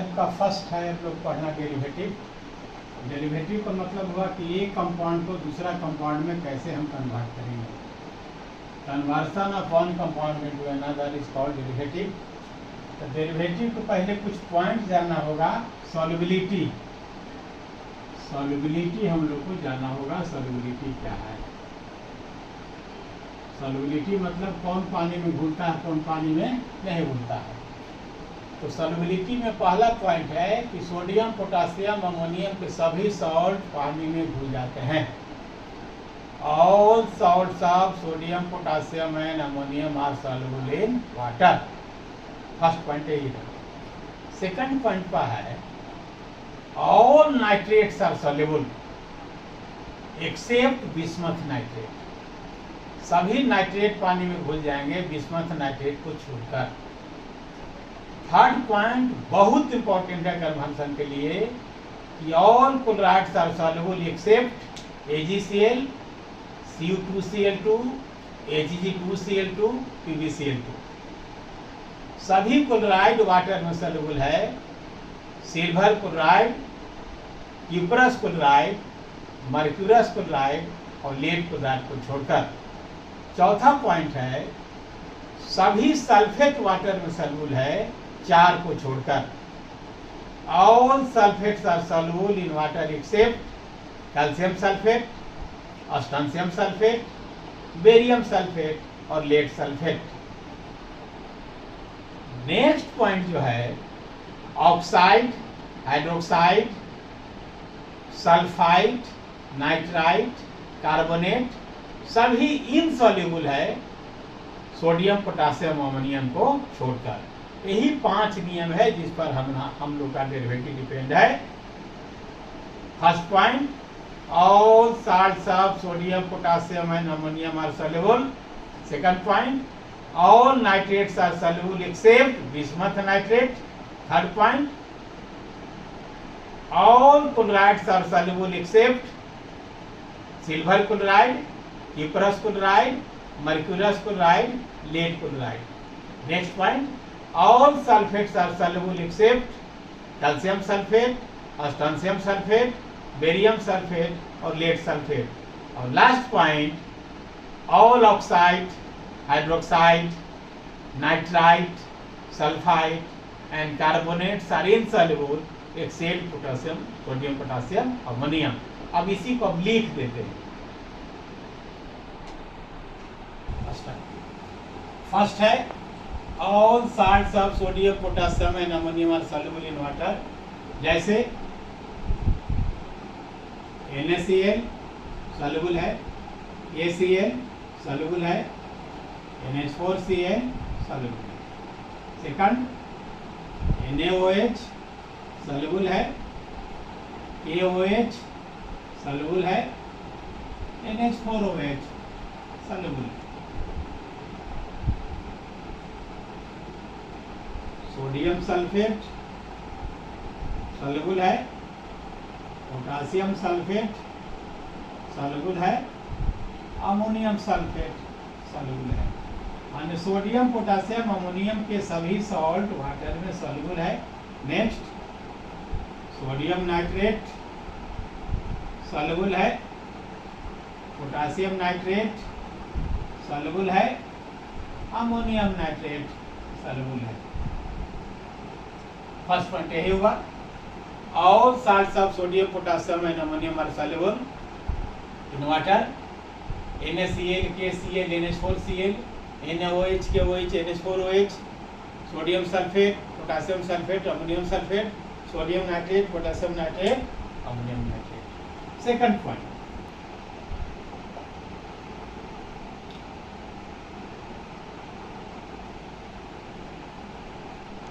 Type का first है हम लोग पढ़ना डेरिवेटिव। डेरिवेटिव का मतलब हुआ कि एक कंपाउंड को दूसरा कंपाउंड में कैसे हम कन्वर्ट करेंगे। Conversion of one compound into another is called derivative. तो डेरिवेटिव को पहले कुछ पॉइंट जानना होगा। सॉल्युबिलिटी, सॉल्युबिलिटी हम लोग को जानना होगा। सॉल्युबिलिटी क्या है? सॉल्युबिलिटी मतलब कौन पानी में घुलता है, कौन पानी में नहीं घुलता है। तो सॉल्युबिलिटी में पहला पॉइंट है कि सोडियम, पोटासियम, अमोनियम के सभी सॉल्ट पानी में घुल जाते हैं। All salts of sodium, potassium and ammonium are soluble in water. First point यही है। सेकंड पॉइंट पर है all nitrates are soluble except bismuth nitrate. सभी नाइट्रेट पानी में घुल जाएंगे बिस्मथ नाइट्रेट को छोड़कर। थर्ड पॉइंट बहुत इंपॉर्टेंट है कन्वर्सन के लिए कि all chlorides are soluble except AgCl, Cu2Cl2, Ag2Cl2, PbCl2। सभी क्लोराइड वाटर में सॉल्युबल है। Silver chloride, cuprous chloride, mercurous chloride और लेड क्लोराइड को छोड़कर। चौथा पॉइंट है सभी सल्फेट वाटर में सॉल्युबल है, 4 को छोड़कर। All sulphates are soluble in water except calcium sulphate, strontium sulphate, barium sulphate और लेड सल्फेट। नेक्स्ट पॉइंट जो है oxide, hydroxide, sulphide, nitrite, carbonate सभी इनसॉल्युबल है सोडियम, पोटासियम, अमोनियम को छोड़कर। यही 5 नियम है जिस पर हम लोग का डेरिवेटिव डिपेंड है। First point all salts of sodium, potassium and ammonium are soluble. Second point all nitrates are soluble except bismuth nitrate. Third point all chlorides are soluble except silver chloride, cuprous chloride, mercurous chloride, lead chloride. Next point all sulphates are soluble except calcium sulphate, strontium sulphate, barium sulphate और lead sulphate. और last point all oxide, hydroxide, nitrite, sulphide and carbonates are insoluble accept potassium, sodium, potassium, ammonium. अब इसी को अब लिख देते हैं। First है all salts of sodium, potassium and ammonium are soluble in water. जैसे NaCl सॉल्युबल है, ACl सॉल्युबल है, NH4Cl सॉल्युबल है। सेकंड NaOH सॉल्युबल है, KOH सॉल्युबल है, NH4OH सॉल्युबल है। सोडियम सल्फेट सॉल्युबल है, पोटासियम सल्फेट सॉल्युबल है, अमोनियम सल्फेट सॉल्युबल है। माने सोडियम, पोटासियम, अमोनियम के सभी सॉल्ट वाटर में सॉल्युबल है। नेक्स्ट सोडियम नाइट्रेट सॉल्युबल है, पोटासियम नाइट्रेट सॉल्युबल है, अमोनियम नाइट्रेट सॉल्युबल है। फर्स्ट पॉइंट यही हुआ all salts of sodium, potassium and ammonium are soluble in water. NaCl, KCl, NH4Cl, NaOH, KOH, NH4OH, sodium sulphate, potassium sulphate, ammonium sulphate, sodium nitrate, potassium nitrate, ammonium nitrate. Second point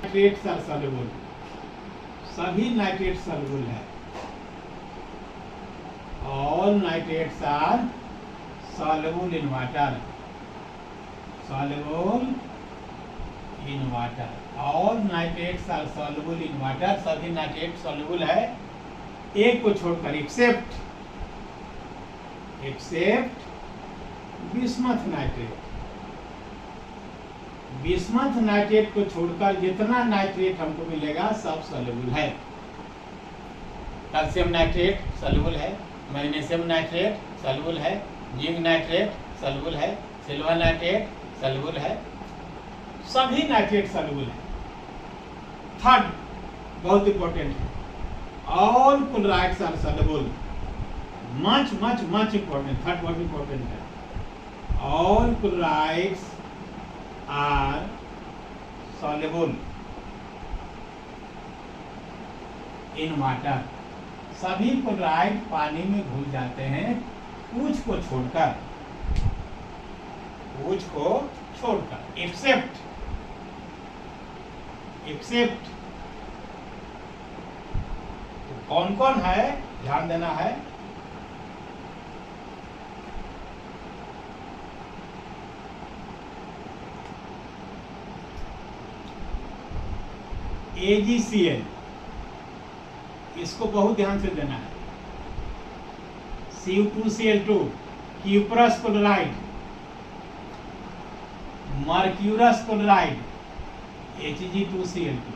nitrates are soluble. सभी nitrate soluble है। All nitrates are soluble in water. Soluble in water. All nitrates are soluble in water. सभी nitrate soluble है एक को छोड़कर, except bismuth nitrate. Bismuth nitrate को छोड़कर जितना नाइट्रेट हमको मिलेगा सब सॉल्युबल है। कैल्शियम नाइट्रेट सॉल्युबल है, मैग्नीशियम नाइट्रेट सॉल्युबल है, जिंक नाइट्रेट सॉल्युबल है, सिल्वर नाइट्रेट सॉल्युबल है, सभी नाइट्रेट सॉल्युबल है। थर्ड बहुत इंपॉर्टेंट है, all chlorides are soluble. Much much much important, third बहुत इंपॉर्टेंट है, all chlorides are soluble in water। सभी क्लोराइड पानी में घुल जाते हैं कुछ को छोड़कर, एक्सेप्ट कौन कौन है ध्यान देना है। AgCl, इसको बहुत ध्यान से देना है। Cu2Cl2, cuprous chloride, mercurous chloride, Hg2Cl2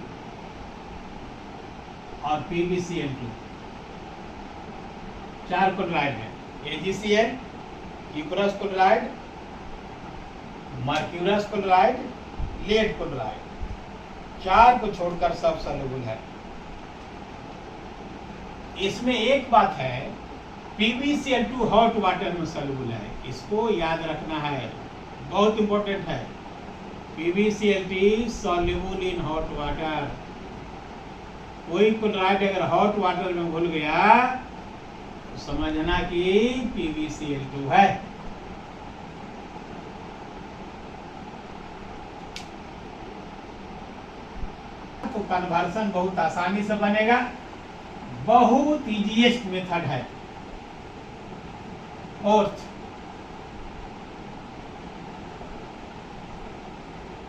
और PbCl2, 4 क्लोराइड है। AgCl, cuprous chloride, mercurous chloride, lead chloride, 4 को छोड़कर सब सॉल्युबल है। इसमें एक बात है, PbCl2 हॉट वाटर में सॉल्युबल है, इसको याद रखना है, बहुत इंपॉर्टेंट है। PbCl2 soluble in hot water. कोई क्लोराइड अगर हॉट वाटर में घुल गया तो समझना कि PbCl2 है। तो कन्वर्सन बहुत आसानी से बनेगा, बहुत इजीएस्ट मेथड है। Fourth,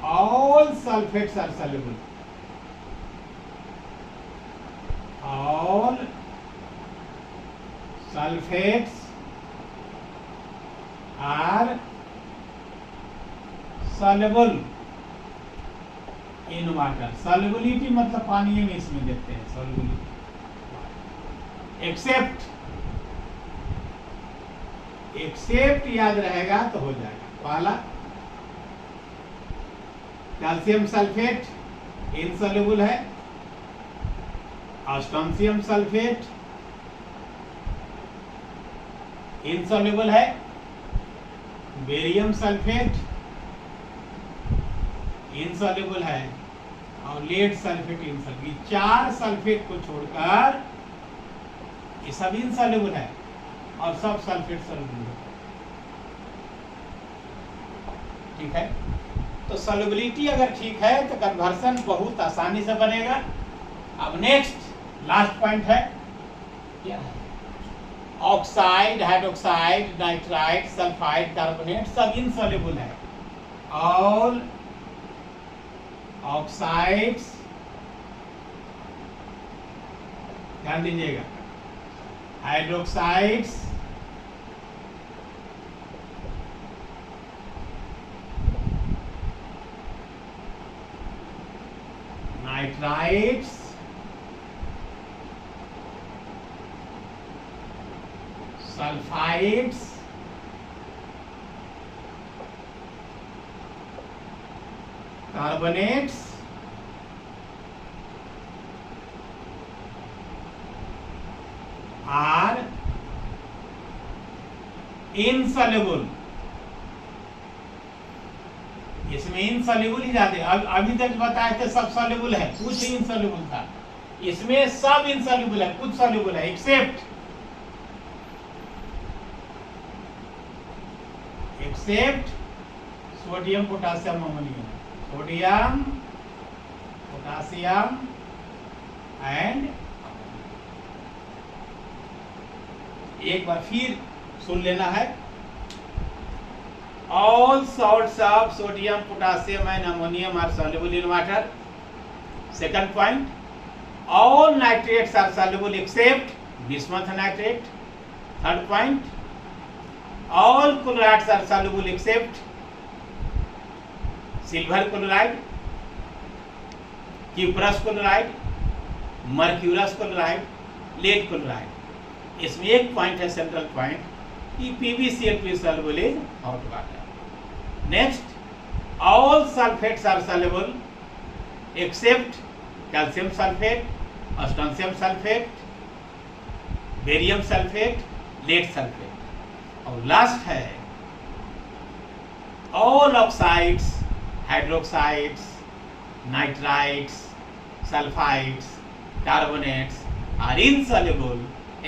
all sulphates are soluble. All sulphates are soluble in water. Solubility मतलब पानी में इसमें देखते हैं सॉल्युबिलिटी। एक्सेप्ट याद रहेगा तो हो जाएगा। पहला कैल्शियम सल्फेट इनसॉल्युबल है, ऑस्टेंशियम सल्फेट इनसॉल्युबल है, बेरियम सल्फेट इनसॉल्युबल है और लेड सल्फेट इनसॉल्युबल। 4 सल्फेट को छोड़कर ये सब इनसॉल्युबल है और सब सल्फेट सॉल्युबल है। ठीक है, तो सॉल्युबिलिटी अगर ठीक है तो कन्वर्सन बहुत आसानी से बनेगा। अब नेक्स्ट लास्ट पॉइंट है क्या है? Oxide, hydroxide, nitride, sulphide, carbonate सब इनसॉल्युबल है। ऑल ऑक्साइड्स, ध्यान दीजिएगा, hydroxides, nitrides, sulphides, carbonates, are insoluble. इसमें इनसॉल्युबल ही ज्यादा। अभी तक बताए थे सब सॉल्युबल है, कुछ इनसॉल्युबल था। इसमें सब इनसॉल्युबल है, कुछ सॉल्युबल है except sodium, potassium, ammonium. Sodium, potassium and, एक बार फिर सुन लेना है, all salts of sodium, potassium and ammonium are soluble in water. Second point, all nitrates are soluble except bismuth nitrate. Third point, all chlorides are soluble except silver chloride, cuprous chloride, mercurous chloride, lead chloride. इसमें एक point है, central point, कि PbCl2 soluble in hot water. Next, all sulfates are soluble except calcium sulfate, strontium sulfate, barium sulfate, lead sulfate। और last है all oxides, hydroxides, nitrites, sulfides, carbonates are insoluble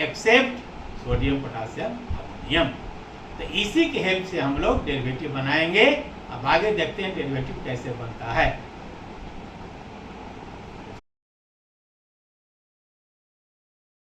except sodium, potassium, ammonium. तो इसी की help से हम लोग derivative बनाएंगे। अब आगे देखते हैं डेरिवेटिव कैसे बनता है।